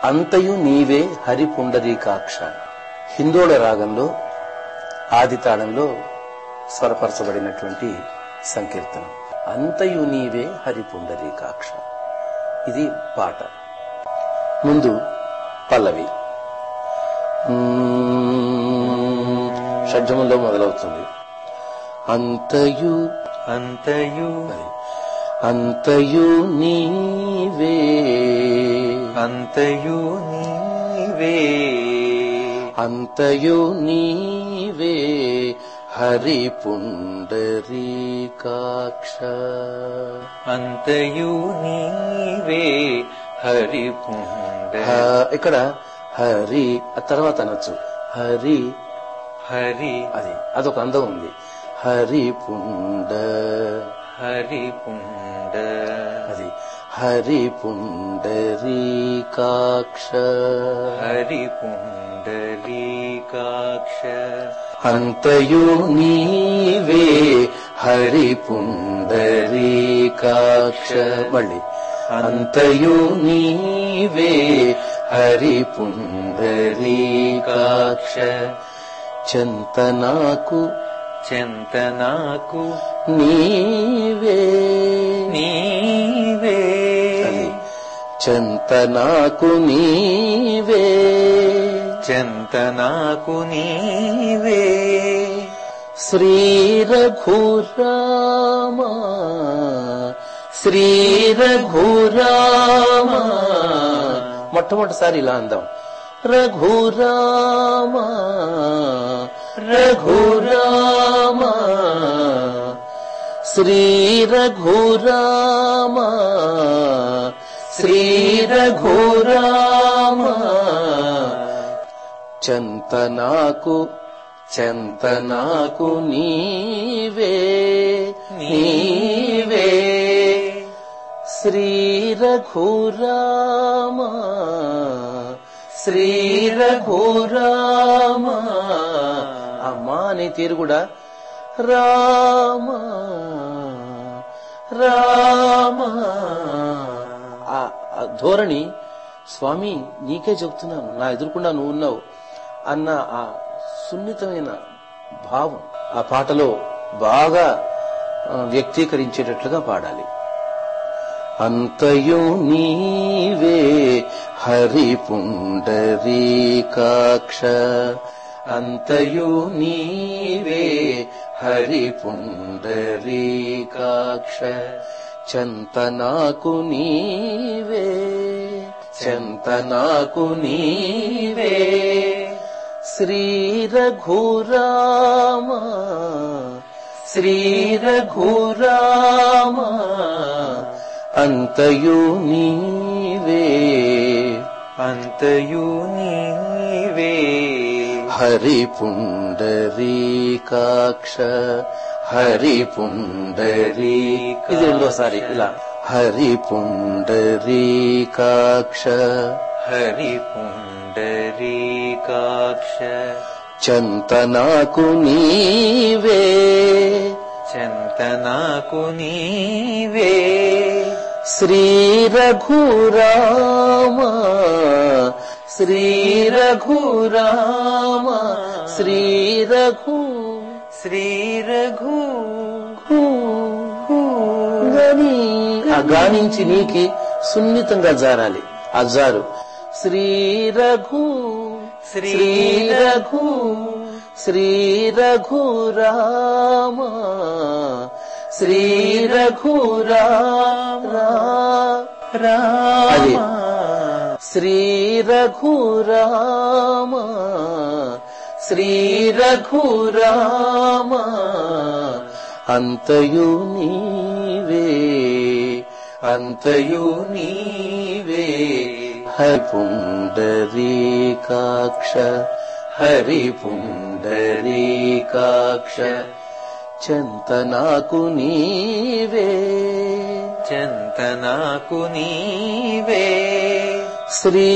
అంతయు నీవే హరి పుండరీకాక్ష. హిందోళ రాగంలో ఆది తాళంలో స్వరపరచబడినటువంటి సంకీర్తనం. అంతయు నీవే హరి పుండరీకాక్ష. ఇది పాట. ముందు పల్లవి షడ్జములో మొదలవుతుంది. అంతయు అంతయు అంతయు నీవే అంతయు నీవే అంతయు నీవే హరి పుండరీకాక్ష. అంతయు నీవే హరి ఇక్కడ హరి తర్వాత అనొచ్చు హరి హరి. అదొక అందం ఉంది. హరి పుండ హరి పుండ హరి పుండరీకాక్ష హరి పుండరీకాక్ష. అంతయు నీవే హరి పుండరీకాక్ష. మళ్ళీ అంతయు నీవే హరి పుండరీకాక్ష. చింతనాకు చింతనాకు నీవే నీవే చింతనాకు నీవే చింతనాకు నీవే. శ్రీ రఘురామ శ్రీ రఘురామ. మొట్టమొదటిసారి ఇలా అందాం. రఘురామ రఘురామ శ్రీ రఘురామ శ్రీ రఘురామ. చింతనాకు చింతనాకు నీవే నీవే శ్రీ రఘురామ శ్రీ రఘురామ. అమ్మా అనే తీరు కూడా రామ రామ. ఆ ధోరణి స్వామి నీకే చెబుతున్నాను, నా ఎదురుకుండా నువ్వు ఉన్నావు అన్న ఆ సున్నితమైన భావం ఆ పాటలో బాగా వ్యక్తీకరించేటట్లుగా పాడాలి. అంతయు నీవే హరి పుండరీకాక్ష. అంతయు నీవే హరి పుండరీకాక్ష. చింతనాకు నీవే చింతనాకు నీవే శ్రీ రఘురామ శ్రీ రఘురామ. అంతయు నీవే అంతయు నీవే హరి పుండరీకాక్ష హరి పుండరీక. ఇది రెండోసారి ఇలా హరి పుండరీకాక్ష హరి పుండరీకాక్ష. చింతనాకు నీవే చింతనాకు నీవే శ్రీ రఘురామ శ్రీ రఘురామ శ్రీ రఘు శ్రీ రఘు. ఆ గానించి నీకి సున్నితంగా జారాలి ఆ జారు. శ్రీ రఘు శ్రీ రఘు శ్రీ రఘురామ శ్రీ రఘురామ. అది శ్రీ రఘురామ శ్రీ రఘురామ. అంతయు నీవే అంతయు నీవే హరి పుండరీకాక్ష హరి పుండరీకాక్ష. చింతనాకు నీవే చింతనాకు నీవే శ్రీ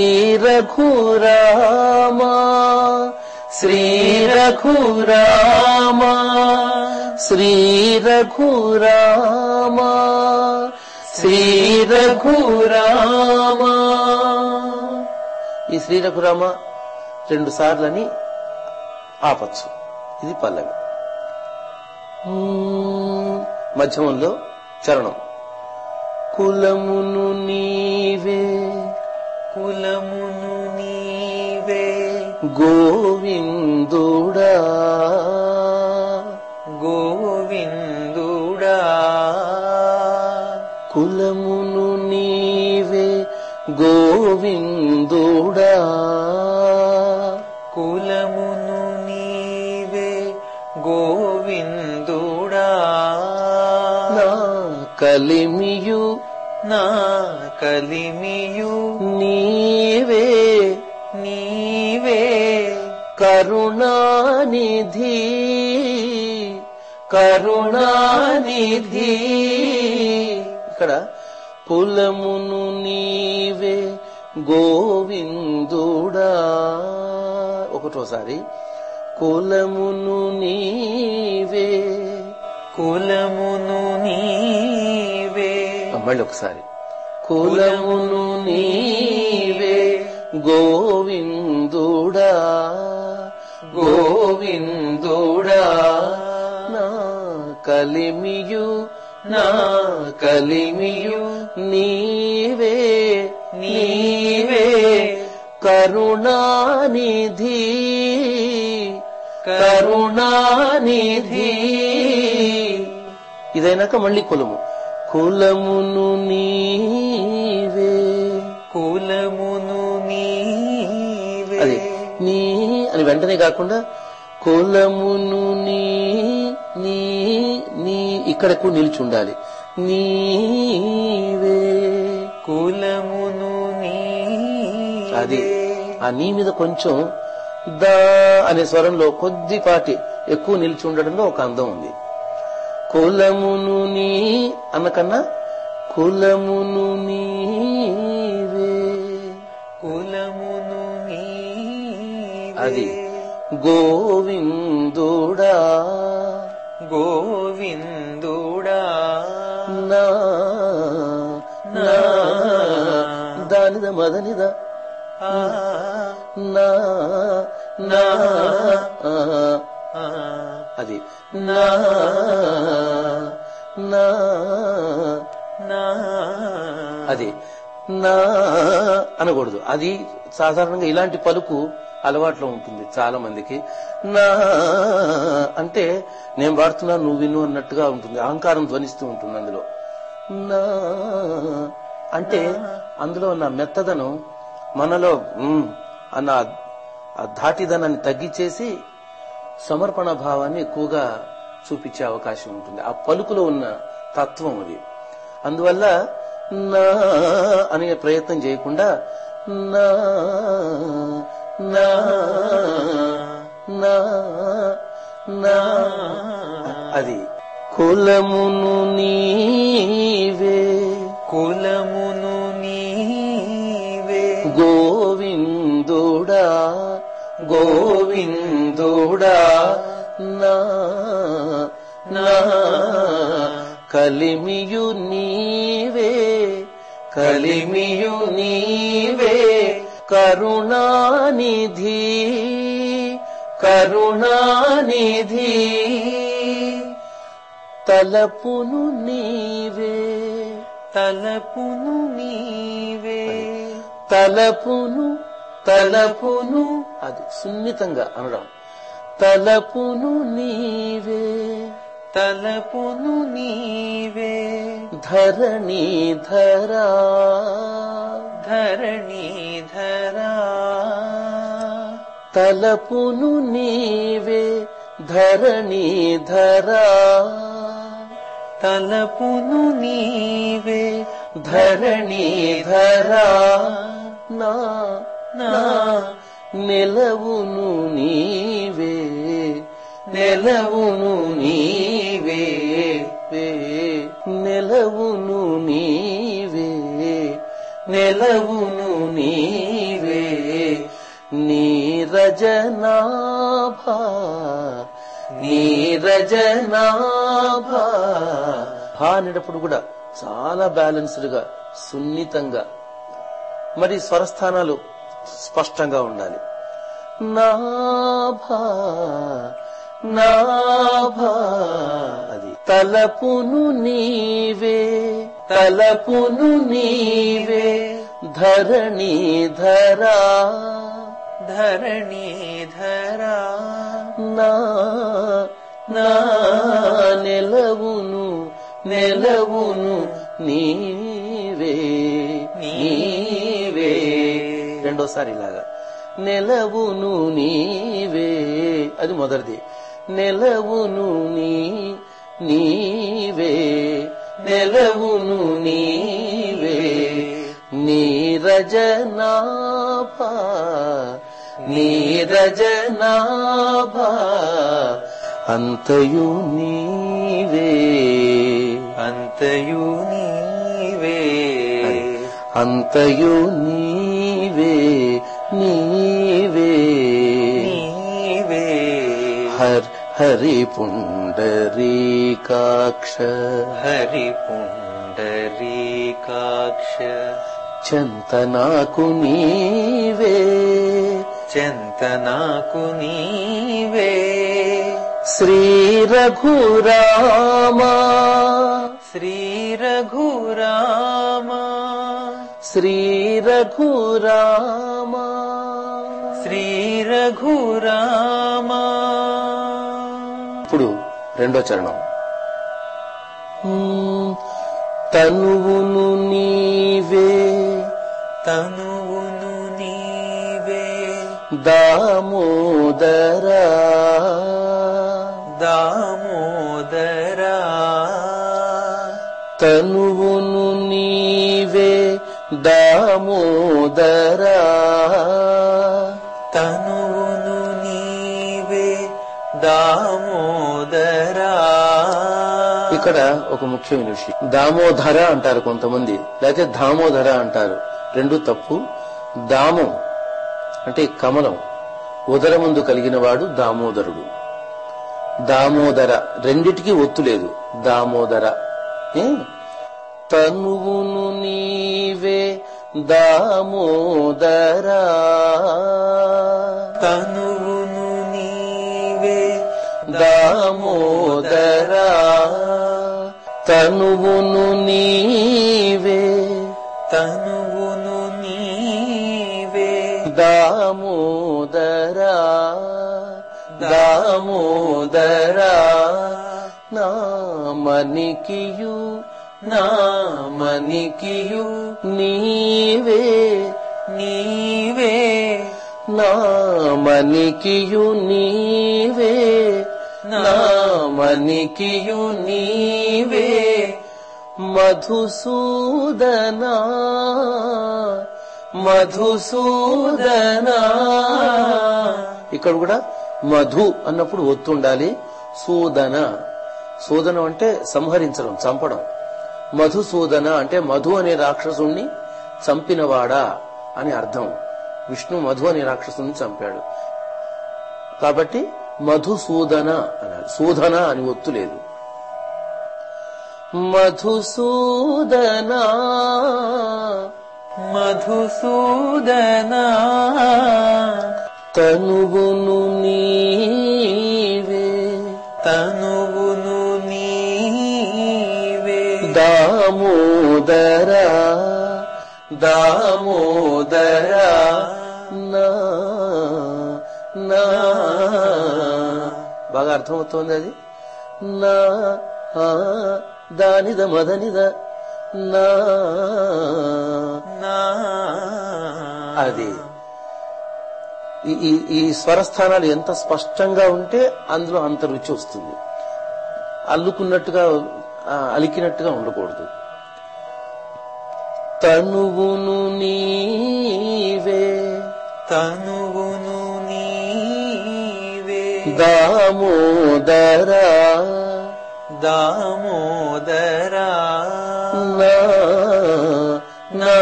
రఘురామ శ్రీ రఘురామ శ్రీ రఘురామ శ్రీ రఘురామ. ఈ శ్రీ రఘురామ 2 సార్లని ఆపచ్చు. ఇది పల్లవి. మధ్యమంలో చరణం. కులమును నీవే కులమును నీవే గోవిందుడా గోవిందుడా కులమును నీవే గోవిందుడా కులమును నీవే గోవిందుడా నా కలిమియు నా కలిమియు నీవే నీవే కరుణానిధి కరుణానిధి. ఇక్కడ కులమును నీవే గోవిందుడా. ఒకటోసారి కులమును నీవే కులమును నీవే మళ్ళీ ఒకసారి కులమును నీవే గోవిందుడా గోవిందుడా నా కలిమియు నా కలిమియు నీవే నీవే కరుణానిధి కరుణానిధి. ఇదైనాక మళ్ళీ కులము. కులమును నీవే కులమును నీవే అది నీ అని వెంటనే కాకుండా కులమును నీ నీ నీ ఇక్కడకు నిలిచి ఉండాలి. నీవే కులమును నీవే. అది ఆ నీ మీద కొంచెం దా అనే స్వరంలో కొద్దిపాటి ఎక్కువ నిలిచి ఉండడంలో ఒక అందం ఉంది. కులమును నీ అన్నకన్నా కులమును నీవే కులమును నీవే అది గోవిందుడా గోవిందుడా నా నా దానిద మదనిద నా నా అది నా నా నా అది నా అనకూడదు. అది సాధారణంగా ఇలాంటి పలుకు అలవాట్లో ఉంటుంది చాలా మందికి. నా అంటే నేను వాడుతున్నాను నువ్వు విను అన్నట్టుగా ఉంటుంది. అహంకారం ధ్వనిస్తూ ఉంటుంది అందులో. నా అంటే అందులో ఉన్న మెత్తదనం మనలో అన్న ఆ ధాటిదనాన్ని తగ్గించేసి సమర్పణ భావాన్ని ఎక్కువగా చూపించే అవకాశం ఉంటుంది. ఆ పలుకులో ఉన్న తత్వం అది. అందువల్ల నా అనే ప్రయత్నం చేయకుండా నా నా నా నా అది కులమును నీవే కులమును నీవే గోవిందుడా గోవిందుడా నా నా కలిమియు నీవే కలిమియు నీవే కరుణానిధి కరుణానిధి తలపును నీవే తలపును నీవే తలపును తలపును అది సున్నితంగా అనడం. తలపును నీవే తలపును నీవే ధరణీధరా ధరణీధరా తలపును నీవే ధరణీధరా తలపును నీవే ధరణీధరా నా నా నెలవును నీవే నెలవును నీవే నెలవును నీవే నెలవును నీవే నీరజనాభా నీరజనాభా భా అనేటప్పుడు కూడా చాలా బ్యాలెన్స్డ్ గా సున్నితంగా. మరి స్వరస్థానాలు స్పష్టంగా ఉండాలి. నాభా నాభా అది తలపును నీవే తలపును నీవే ధరణీధరా ధరణీధరా నా నా నెలవును నెలవును నీవే నీవే రెండోసారి ఇలాగా నెలవును నీవే అది మొదటిది. నెలవును నీవే నెలవును నీవే నీరజనాభా నీరజనాభా అంతయు నీవే అంతయు నీవే అంతయు నీవే నీవే నీవే హరి పుండరీకాక్ష హరి పుండరీకాక్ష చింతనాకు నీవే చింతనాకు నీవే శ్రీ రఘురామా శ్రీ రఘురామా శ్రీ రఘురామా శ్రీ రఘురామా. ఇప్పుడు రెండో చరణం. తనువును నీవే తనువును నీవే దామోదరా దామోదరా తనువును నీవే దామోదరా తనువును నీవే దామోదరా. ఇక్కడ ఒక ముఖ్యమైన విషయం, దామోదర అంటారు కొంతమంది, లేకపోతే దామోదర అంటారు. రెండు తప్పు. దామం అంటే కమలం, ఉదర ముందు కలిగిన వాడు దామోదరుడు. దామోదర రెండిటికి ఒత్తు లేదు. దామోదర. తనువును నీవే దామోదరా తనువును నీవే దామోదరా తనువును నీవే తనువును నీవే దామోదరా దామోదరా నామనికియు నామనికియు నీవే నీవే నామనికియు నీవే నామనికియు నీవే మధుసూదనా మధుసూదనా. ఇక్కడ కూడా మధు అన్నప్పుడు ఒత్తుండాలి. సూదన, సూదనం అంటే సంహరించడం, చంపడం. మధుసూదన అంటే మధు అనే రాక్షసుణ్ణి చంపినవాడా అని అర్థం. విష్ణు మధు అనే రాక్షసుని చంపాడు కాబట్టి మధుసూదన అన్నాడు. సూదన అని ఒత్తు లేదు. మధుసూదనా మధుసూదనా తనువును నీవే తనువును నీవే దామోదరా దామోదరా నా నా బాగా అర్థమవుతోంది అది. నా దానిద మదనిద నా అది. ఈ స్వరస్థానాలు ఎంత స్పష్టంగా ఉంటే అందులో అంత రుచి వస్తుంది. అల్లుకున్నట్టుగా అలికినట్టుగా ఉండకూడదు. తనువును నీవే తనువును నీవే దామోదరా దామోదరా నా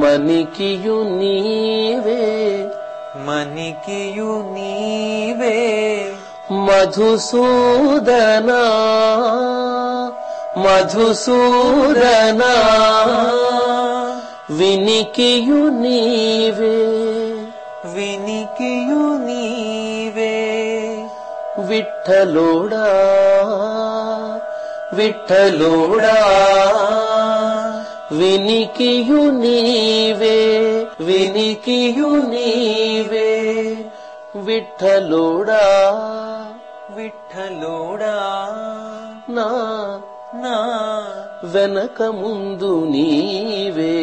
మనికియు నీవే మనికియు నీవే మధుసూదనా మధుసూదనా వినికియు నీవే వినికియు నీవే విఠలోడా విఠలోడా వినికియు నీవే వినికియు నీవే విఠలోడా విఠలోడా నా నా వెనక ముందు నీవే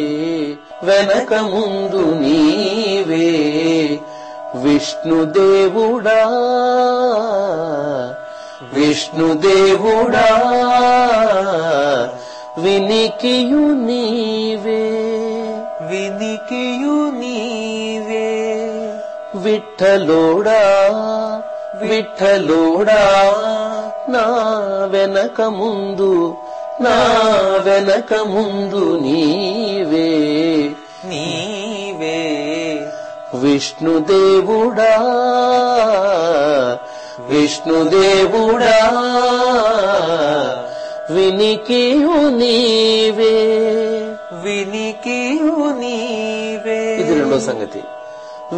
వెనక ముందు నీవే విష్ణుదేవుడా విష్ణుదేవుడా వినికియు నీవే వినికియు నీవే విఠలోడా విఠలోడా నా వెనక ముందు నా వెనక ముందు నీవే నీవే విష్ణుదేవుడా విష్ణుదేవుడా వినికియు నీవే వినికియు నీవే ఇది రెండో సంగతి.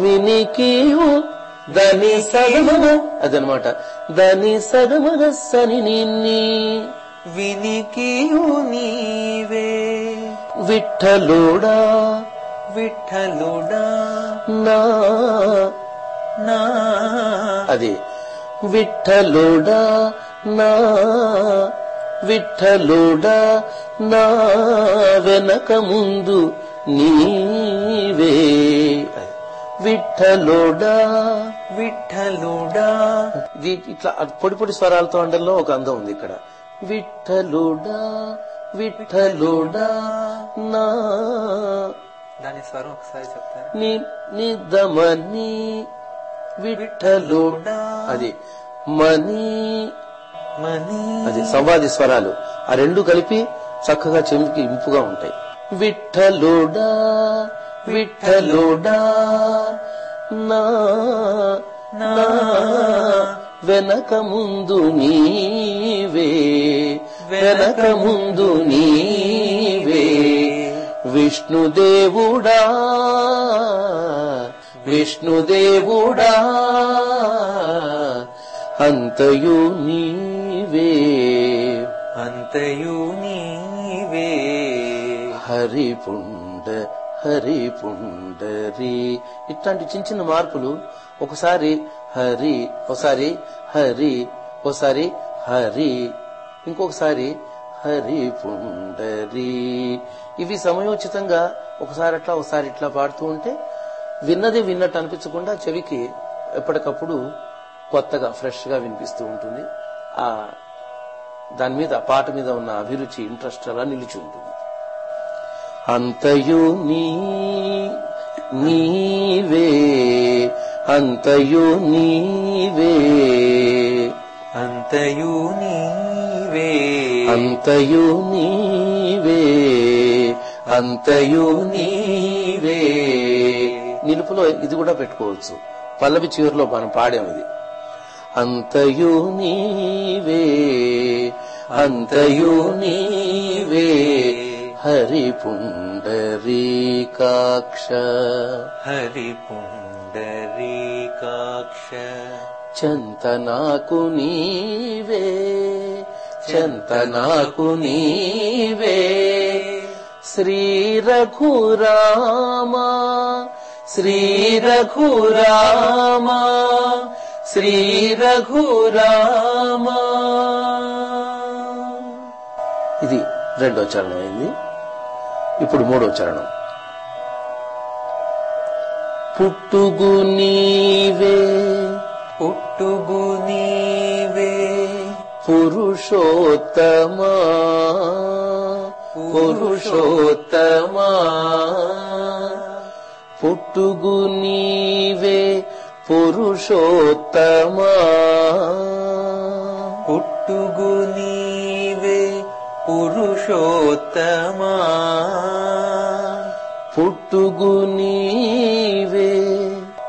వినికియు దని సగమగ అదనమాట. దని సగమగ సని నిన్ని వినికియు నీవే విఠలోడా విఠలుడా నా నా అది విఠలోడా నా విఠలోడా నా వెనక ముందు నీవే విఠలోడా విఠలుడా ఇది ఇట్లా పొడి పొడి స్వరాలతో అండల్లో ఒక అందం ఉంది ఇక్కడ. విఠలుడా విఠలుడా నా దాని స్వరం ఒకసారి చెప్తారా? నిదమని విఠలుడా అది మని మని అది సంవాది స్వరాలు. ఆ రెండు కలిపి చక్కగా చెవికి ఇంపుగా ఉంటాయి. విఠలుడా విఠలుడా నా నా వెనక ముందు నీవే వెనక ముందు నీవే విష్ణుదేవుడా విష్ణుదేవుడా అంతయు నీవే అంతయు నీవే హరిపుండ హరిపుండరి ఇట్లాంటి చిన్న చిన్న మార్పులు. ఒకసారి హరి ఒకసారి హరి ఒకసారి హరి ఇంకొకసారి హరి పుండరి. ఇవి సమయోచితంగా ఒకసారి అట్లా ఒకసారి ఇట్లా పాడుతూ ఉంటే విన్నది విన్నట్టు అనిపించకుండా చెవికి ఎప్పటికప్పుడు కొత్తగా ఫ్రెష్ గా వినిపిస్తూ ఉంటుంది. ఆ దాని మీద పాట మీద ఉన్న అభిరుచి ఇంట్రెస్ట్ అలా నిలిచి ఉంటుంది. అంతయు నీవే అంతయు నీవే అంతయు నీవే అంతయు నీవే అంతయు నీవే. నిలుపులో ఇది కూడా పెట్టుకోవచ్చు. పల్లవి చివరిలో మనం పాడాం ఇది. అంతయు నీవే అంతయు నీవే హరి పుండరీకాక్ష హరి పుండరీకాక్ష చంతనాకు నీవే చంతనాకు నీవే శ్రీ రఘురామా శ్రీ రఘురామా శ్రీ రఘురామా. ఇది రెండో చరణం అయింది. ఇప్పుడు మూడో చరణం. పుట్టుగు నీవే పుట్టుగు నీవే పురుషోత్తమా పురుషోత్తమా పుట్టుగు నీవే పురుషోత్తమా పుట్టుగు నీవే పురుషోత్తమా పుట్టుగు నీవే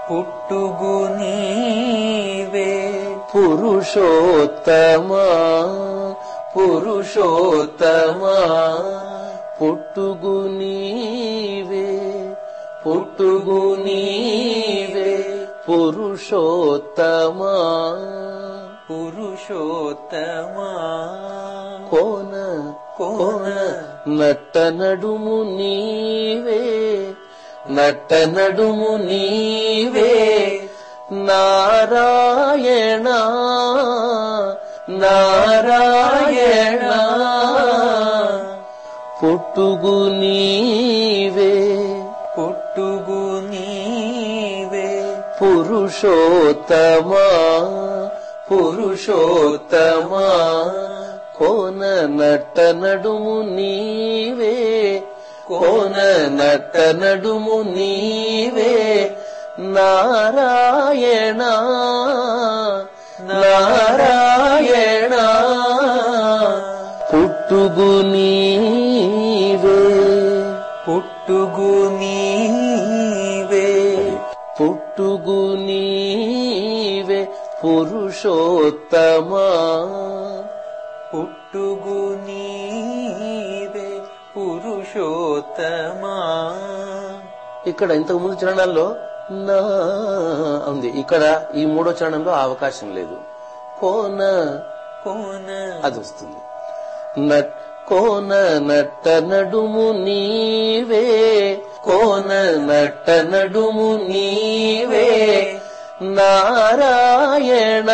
పుట్టుగు నీవే పురుషోత్తమా పురుషోత్తమా పుట్టుగు నీవే పుట్టుగు నీవే పురుషోత్తమా పురుషోత్తమా కోన కోన నట్ట నడుము నీవే నట్ట నడుము నీవే నారాయణ నారాయణ పుట్టుగు నీవే పుట్టుగు నీవే పురుషోత్తమా పురుషోత్తమా కోన నట్ట నడుము నీవే కోన నట్ట నడుము నీవే నారాయణ నారాయణ పుట్టుగు నీవే పుట్టుగు నీవే పుట్టుగు నీవే పురుషోత్తమా పుట్టుగు నీవే పురుషోత్తమా. ఇక్కడ ఇంతకు ముందు చరణాల్లో నా ఉంది, ఇక్కడ ఈ మూడో చరణంలో అవకాశం లేదు. కోన కోన అది వస్తుంది. కోన నట్ట నడుము నీవే కోన నట్ట నడుము నీవే నారాయణ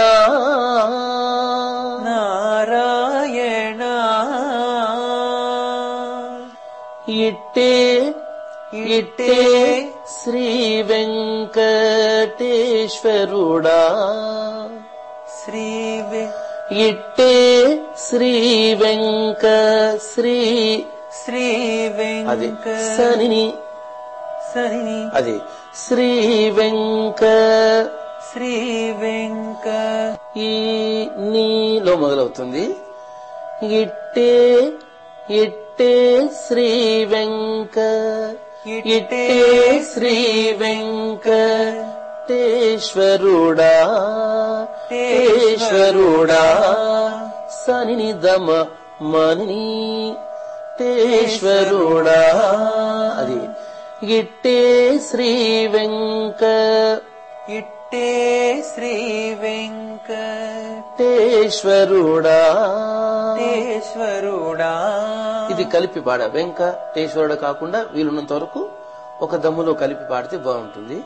నారాయణ ఇట్టే ఇట్టే శ్రీ వెంకటేశ్వరుడా శ్రీ ఇట్టే శ్రీ వెంక శ్రీ శ్రీ అది వెంక సని సని అది శ్రీ వెంక శ్రీ వెంక ఈ నీలో మొదలవుతుంది. ఇట్టే ఇట్టే శ్రీ వెంక ఇట్టే శ్రీ వెంకటేశ్వరుడా ఈశ్వరుడా సని దమ మని ఈశ్వరుడా అది ఇట్టే శ్రీ వెంక ఇట్టే శ్రీ వెంకటేశ్వరుడా వెంకటేశ్వరుడా. ఇది కలిపి పాడ. వెంకటేశ్వరుడు కాకుండా వీలున్నంత వరకు ఒక దమ్ములో కలిపి పాడితే బాగుంటుంది.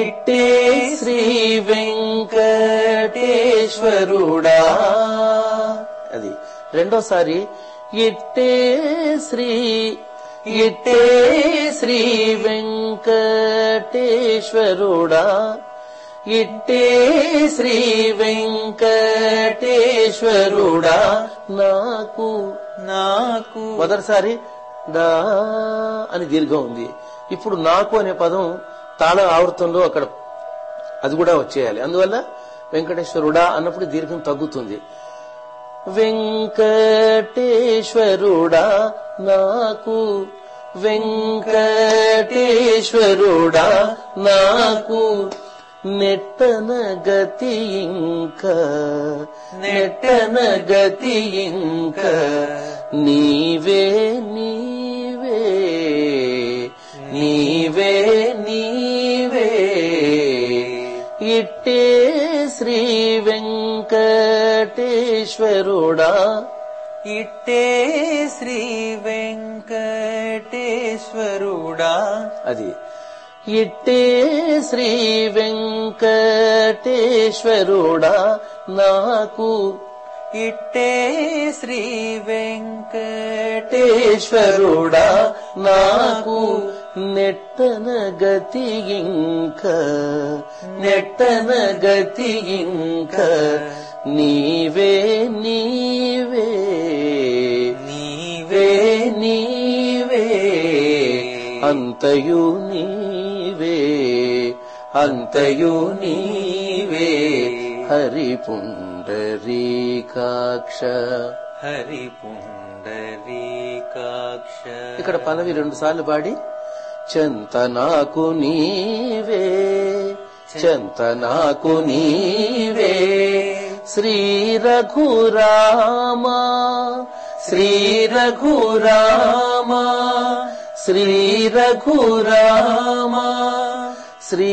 ఇట్టే శ్రీ వెంకటేశ్వరుడా అది రెండోసారి ఇట్టే శ్రీ వెంకటేశ్వరుడా ఇట్టే శ్రీ వెంకటేశ్వరుడా నాకు నాకు మొదటిసారి డా అని దీర్ఘం ఉంది. ఇప్పుడు నాకు అనే పదం తాళ ఆవృతంలో అక్కడ అది కూడా వచ్చేయాలి. అందువల్ల వెంకటేశ్వరుడా అన్నప్పుడు దీర్ఘం తగ్గుతుంది. వెంకటేశ్వరుడా నాకు వెంకటేశ్వరుడా నాకు నెట్టన గతి ఇంకా నెట్టన గతి ఇంకా నీవే నీవే నీవే నీవే ఇట్టే శ్రీ వెంకటేశ్వరుడా ఇట్టే శ్రీ వెంకటేశ్వరుడా అది ఇట్టే శ్రీ వెంకటేశ్వరుడా నాకు ఇట్టే శ్రీ వెంకటేశ్వరుడా నాకు నెట్టన గతి ఇంకా నెట్టన గతి ఇంకా నీవే నీవే నీవే నీవే అంతయు నీవే అంతయు నీవే హరి పుండరీకాక్ష హరి పుండరీకాక్ష. ఇక్కడ పల్లవి 2 సార్లు పాడి చెంత నాకు నీవే చెంత నాకు నీవే శ్రీ రఘురామా శ్రీ రఘురామా శ్రీ రఘురామ శ్రీ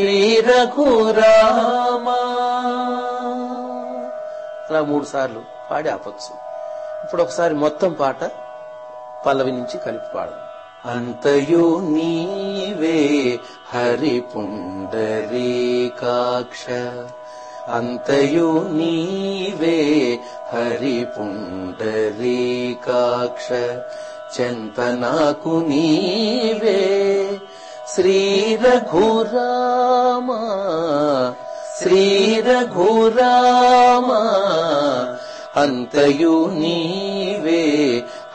రఘురామ. అలా 3 సార్లు పాడి ఆపొచ్చు. ఇప్పుడు ఒకసారి మొత్తం పాట పల్లవి నుంచి కలిపి పాడు. అంతయు నీవే హరి పుండరీకాక్ష, అంతయు నీవే హరి పుండరీకాక్ష, చెంతనాకు నీవే శ్రీ రఘురామ శ్రీ రఘురామ. అంతయు నీవే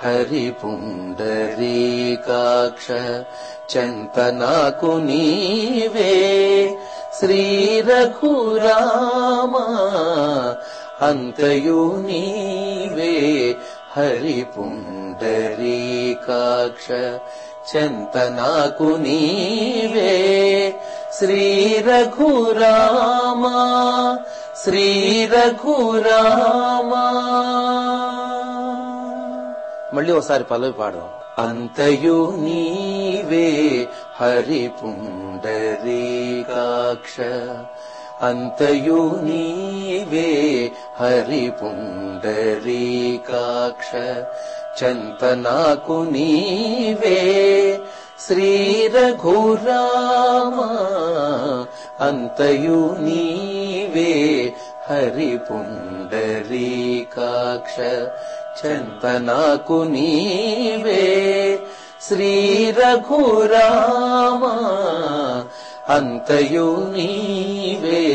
హరి పుండరీకాక్ష, చెంతనాకు నీవే శ్రీ రఘురామ. అంతయు నీవే హరి పుండరీకాక్ష, చెంతనాకు నీవే శ్రీ రఘురామ శ్రీ రఘురామ. మళ్ళీ ఒకసారి పల్లవి పాడదాం. అంతయు నీవే హరి పుండరీకాక్ష, అంతయు నీవే హరి పుండరీకాక్ష, చెంతనాకు నీవే శ్రీ రఘురామ. అంతయు నీవే హరి పుండరీకాక్ష, చెంతనాకు నీవే శ్రీ రఘురామ. అంతయు నీవే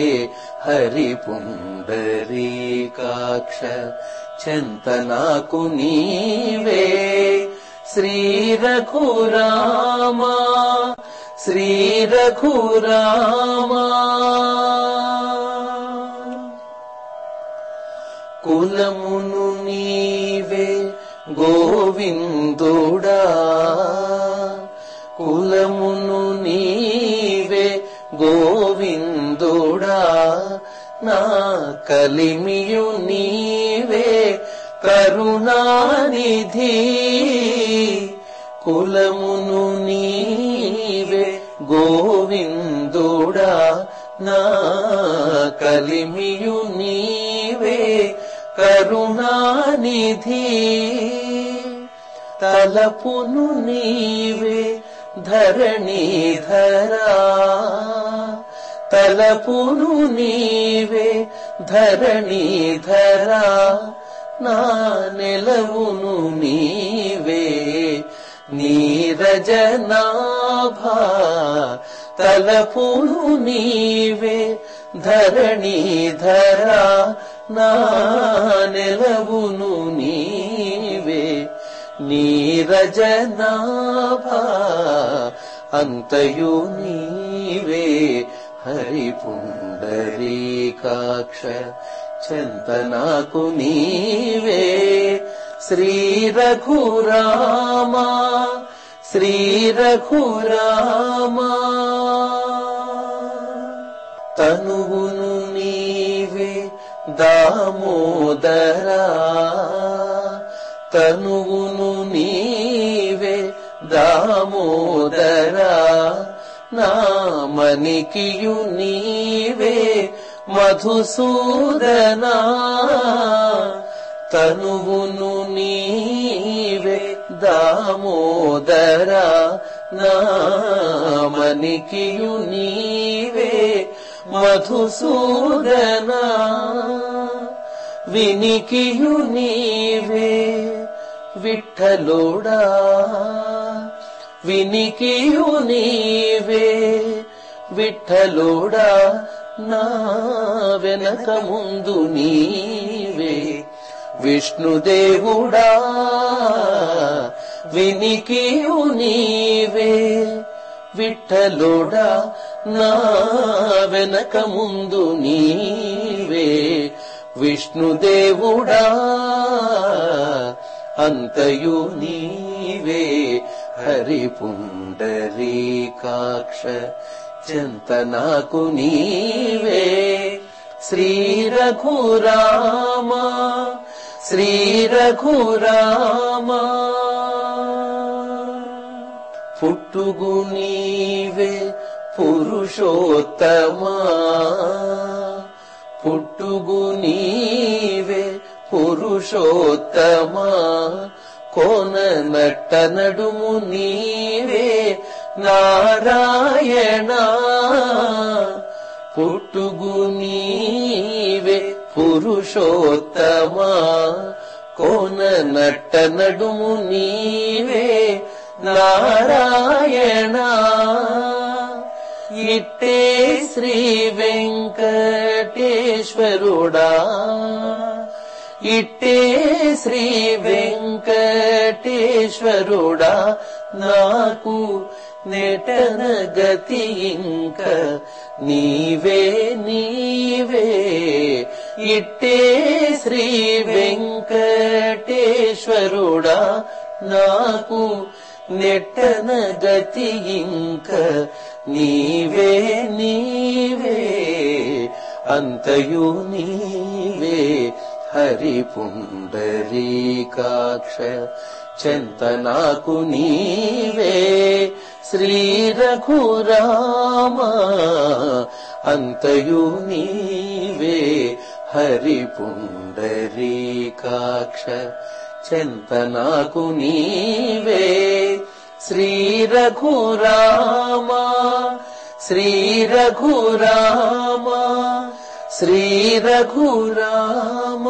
హరి పుండరీకాక్ష, చెంతనాకు నీవే శ్రీ రఘురామ శ్రీ రఘురామ. కులమును నీవే గోవిందుడా, కులమును నీవే గోవిందుడా, నా కలిమియు నీవే కరుణానిధి. కులమును నీవే గోవిందుడా, నా కలిమియు నీవే కరుణానిధి. తలపును నీవే ధరణీధరా, తలపును నీవే ధరణీధరా, నా నెలవును నీవే నీరజనాభా. తలపును నీవే ధరణీధరా, నా నెలవును నీవే నీరజనాభా. అంతయు నీవే హరి పుండరీకాక్ష, చెంతనాకు నీవే శ్రీ రఘురామ శ్రీ రఘురామ. తనువును నీవే దామోదరా, తనువును నీవే దామోదరా, నామనికియు నీవే మధుసూదనా. తనువును నీవే దామోదరా, నామనికియు నీవే మధుసూదనా. వినికియు నీవే విఠలుడా, వినికియు నీవే విఠలుడా, నా వెనక ముందు నీవే విష్ణుదేవుడా. వినికియు నీవే విఠలుడా, నా వెనక ముందు నీవే విష్ణుదేవుడా. అంతయు నీవే హరి పుండరీకాక్ష, చెంతనాకు నీవే శ్రీ రఘురామ శ్రీ రఘురామ. పుట్టుగు నీవే పురుషోత్తమా పుట్టుగు నీవే పురుషోత్తమా కోన నట్ట నడుము నీవే నారాయణ పుట్టుగు నీవే పురుషోత్తమా కోన నట్ట నడుము నీవే నారాయణ ఇట్టే శ్రీ వెంకటేశ్వరుడా ఇట్టే శ్రీ వెంకటేశ్వరుడా నాకు నెటన గతి ఇంక నీవే నీవే ఇట్టే శ్రీ వెంకటేశ్వరుడా నాకు నెట్టన గతి ఇంక నీవే నీవే అంతయు నీవే హరి పుండరీకాక్ష చెంత నాకు నీవే శ్రీ రఘురామ అంతయు నీవే హరి పుండరీకాక్ష చెంత నాకు నీవే శ్రీ రఘురామ శ్రీ రఘురామ శ్రీ రఘురామ